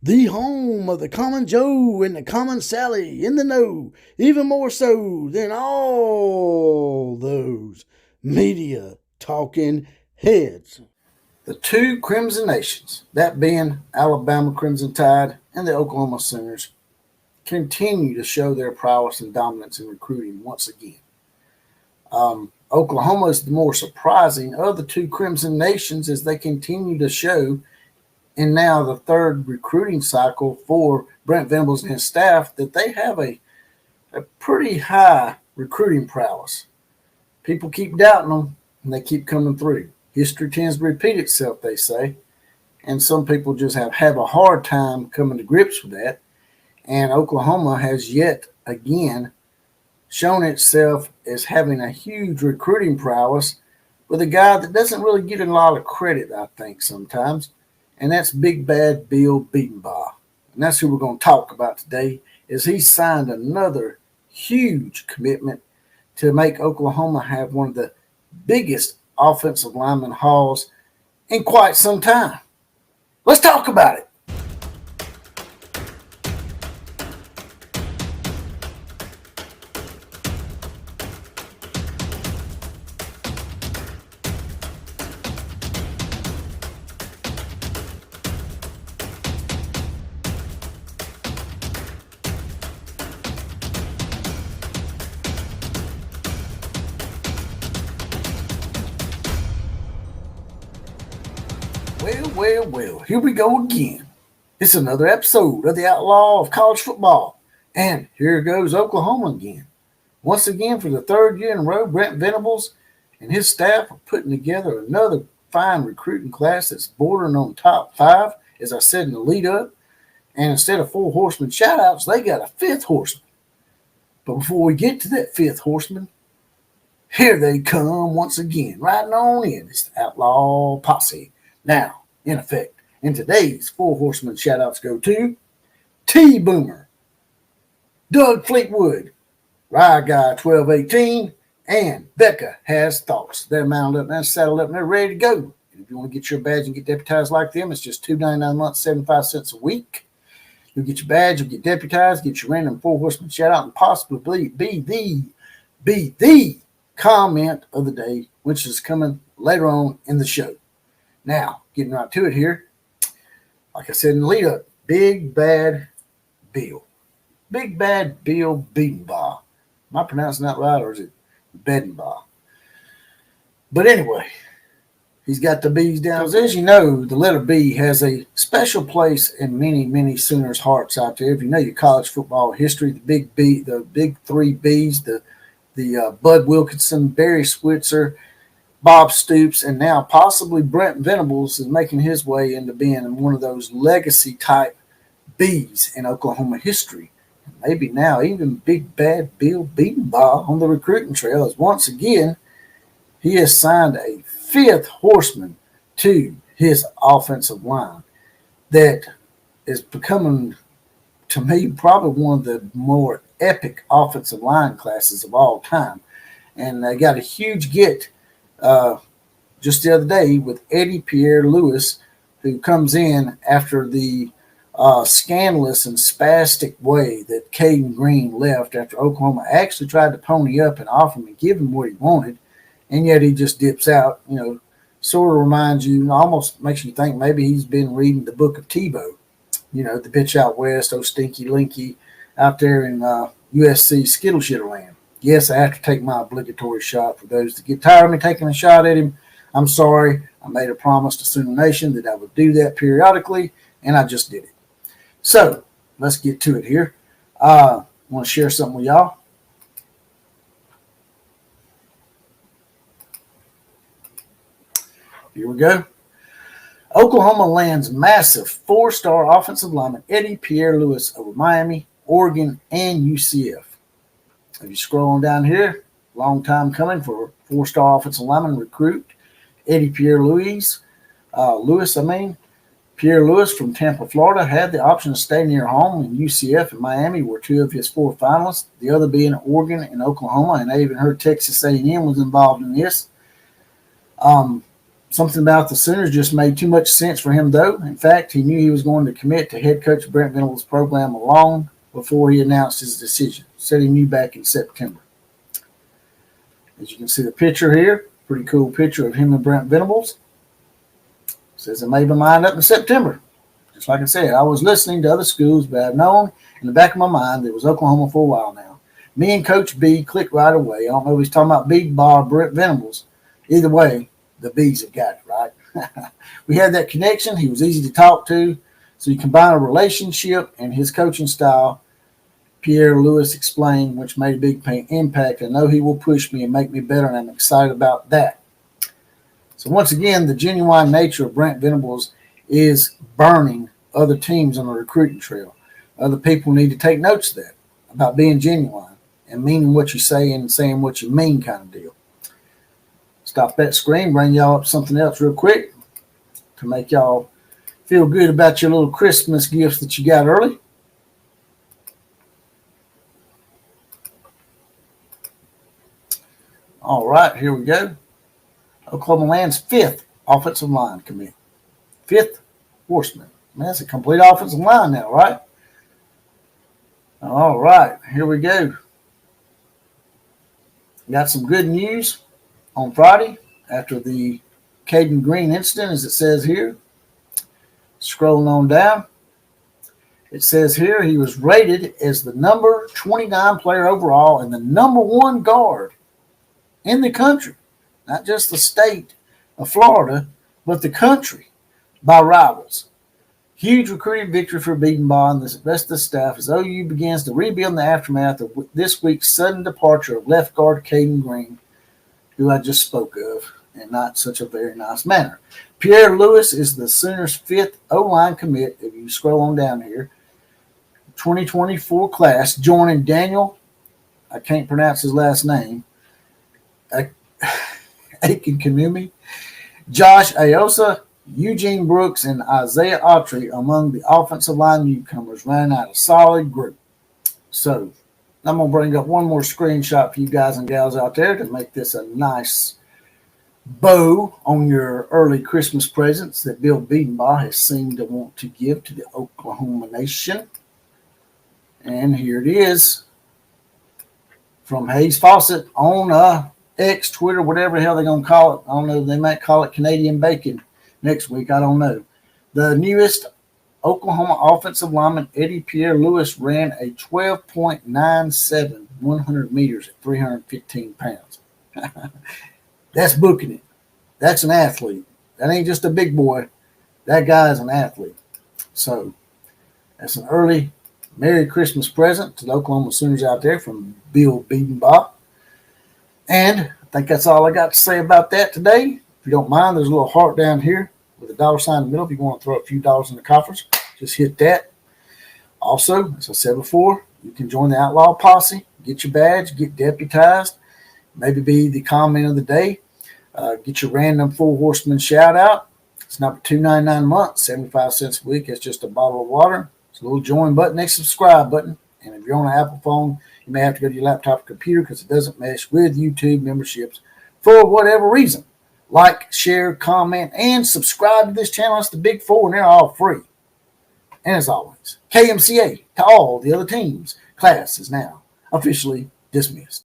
the home of the common Joe and the common Sally in the know, even more so than all those media talking heads. The two Crimson Nations, that being Alabama Crimson Tide and the Oklahoma Sooners, continue to show their prowess and dominance in recruiting once again. Oklahoma is the more surprising of the two Crimson Nations as they continue to show in now the third recruiting cycle for Brent Venables and his staff that they have a pretty high recruiting prowess. People keep doubting them and they keep coming through. History tends to repeat itself, they say, and some people just have a hard time coming to grips with that. And Oklahoma has yet again shown itself as having a huge recruiting prowess with a guy that doesn't really get a lot of credit, I think, sometimes, and that's Big Bad Bill BEDENBAUGH. And that's who we're going to talk about today, as he signed another huge commitment to make Oklahoma have one of the biggest offensive lineman hauls in quite some time. Let's talk about it. Well, here we go again. It's another episode of the Outlaw of College Football. And here goes Oklahoma again. Once again, for the third year in a row, Brent Venables and his staff are putting together another fine recruiting class that's bordering on top five, as I said in the lead up. And instead of four horsemen shout-outs, they got a fifth horseman. But before we get to that fifth horseman, here they come once again, riding on in. It's the Outlaw Posse. Now, in effect, and today's four horsemen shout-outs go to T-Boomer, Doug Fleetwood, Rye Guy 1218, and Becca Has Thoughts. They're mounted up and saddled up and they're ready to go. And if you want to get your badge and get deputized like them, it's just $2.99 a month, 75 cents a week. You'll get your badge, you'll get deputized, get your random four horseman shout-out, and possibly be the comment of the day, which is coming later on in the show. Now, getting right to it here, like I said in the lead up, Big Bad Bill. Big Bad Bill BEDENBAUGH. Am I pronouncing that right, or is it BEDENBAUGH? But anyway, he's got the B's down. Because as you know, the letter B has a special place in many, many Sooners' hearts out there. If you know your college football history, the big B, the big three B's, the Bud Wilkinson, Barry Switzer, Bob Stoops, and now possibly Brent Venables is making his way into being one of those legacy-type Bs in Oklahoma history. Maybe now even Big Bad Bill BEDENBAUGH on the recruiting trail, as once again he has signed a fifth horseman to his offensive line that is becoming, to me, probably one of the more epic offensive line classes of all time. And they got a huge get just the other day with Eddy Pierre-Louis, who comes in after the scandalous and spastic way that Caden Green left after Oklahoma actually tried to pony up and offer him and give him what he wanted, and yet he just dips out. You know, sort of reminds you, almost makes you think maybe he's been reading the book of Tebow. You know, the pitch out west, oh stinky linky, out there in USC Skittle Shitter land. Yes, I have to take my obligatory shot. For those that get tired of me taking a shot at him, I'm sorry. I made a promise to Sooner Nation that I would do that periodically, and I just did it. So, let's get to it here. I want to share something with y'all. Here we go. Oklahoma lands massive four-star offensive lineman Eddy Pierre-Louis over Miami, Oregon, and UCF. If you scroll on down here, long time coming for a four-star offensive lineman recruit, Eddy Pierre-Louis. Pierre-Louis from Tampa, Florida, had the option to stay near home, and UCF and Miami were two of his four finalists, the other being Oregon and Oklahoma, and I even heard Texas A&M was involved in this. Something about the Sooners just made too much sense for him, though. In fact, he knew he was going to commit to head coach Brent Venables' program long before he announced his decision. Said he knew back in September. As you can see the picture here, pretty cool picture of him and Brent Venables. Says I made my mind up in September. Just like I said, I was listening to other schools, but I've known in the back of my mind it was Oklahoma for a while now. Me and Coach B clicked right away. I don't know if he's talking about BEDENBAUGH or Brent Venables. Either way, the B's have got it, right? We had that connection. He was easy to talk to. So you combine a relationship and his coaching style, Pierre-Louis explained, which made a big impact. I know he will push me and make me better, and I'm excited about that. So once again, the genuine nature of Brent Venables is burning other teams on the recruiting trail. Other people need to take notes of that, about being genuine and meaning what you say and saying what you mean kind of deal. Stop that screen, bring y'all up something else real quick to make y'all feel good about your little Christmas gifts that you got early. All right, here we go. Oklahoma lands fifth offensive line commit. Fifth horseman. Man, that's a complete offensive line now, right? All right, here we go. Got some good news on Friday after the Caden Green incident, as it says here. Scrolling on down. It says here he was rated as the number 29 player overall and the number 1 guard in the country. Not just the state of Florida, but the country by rivals. Huge recruiting victory for BEDENBAUGH and the rest of the staff as OU begins to rebuild in the aftermath of this week's sudden departure of left guard Caden Green, who I just spoke of, in not such a very nice manner. Pierre-Louis is the Sooners' 5th O-line commit, if you scroll on down here, 2024 class, joining Daniel, I can't pronounce his last name, Akinkanumi, Josh Aosa, Eugene Brooks, and Isaiah Autry among the offensive line newcomers, running out a solid group. So I'm going to bring up one more screenshot for you guys and gals out there to make this a nice bow on your early Christmas presents that Bill BEDENBAUGH has seemed to want to give to the Oklahoma nation. And here it is from Hayes Fawcett on X, Twitter, whatever the hell they're going to call it. I don't know. They might call it Canadian bacon next week. I don't know. The newest Oklahoma offensive lineman, Eddy Pierre-Louis, ran a 12.97 100 meters at 315 pounds. That's booking it. That's an athlete. That ain't just a big boy. That guy is an athlete. So that's an early Merry Christmas present to the Oklahoma Sooners out there from Bill BEDENBAUGH. And I think that's all I got to say about that today. If you don't mind, there's a little heart down here with a dollar sign in the middle. If you want to throw a few dollars in the coffers, just hit that. Also, as I said before, you can join the Outlaw Posse, get your badge, get deputized, maybe be the comment of the day, get your random 4 horseman shout out. It's number $2.99 a month, 75 cents a week. It's just a bottle of water. It's a little join button, next subscribe button. And if you're on an Apple phone, you may have to go to your laptop or computer because it doesn't mesh with YouTube memberships for whatever reason. Like, share, comment, and subscribe to this channel. It's the big 4, and they're all free. And as always, KMCA to all the other teams. Class is now officially dismissed.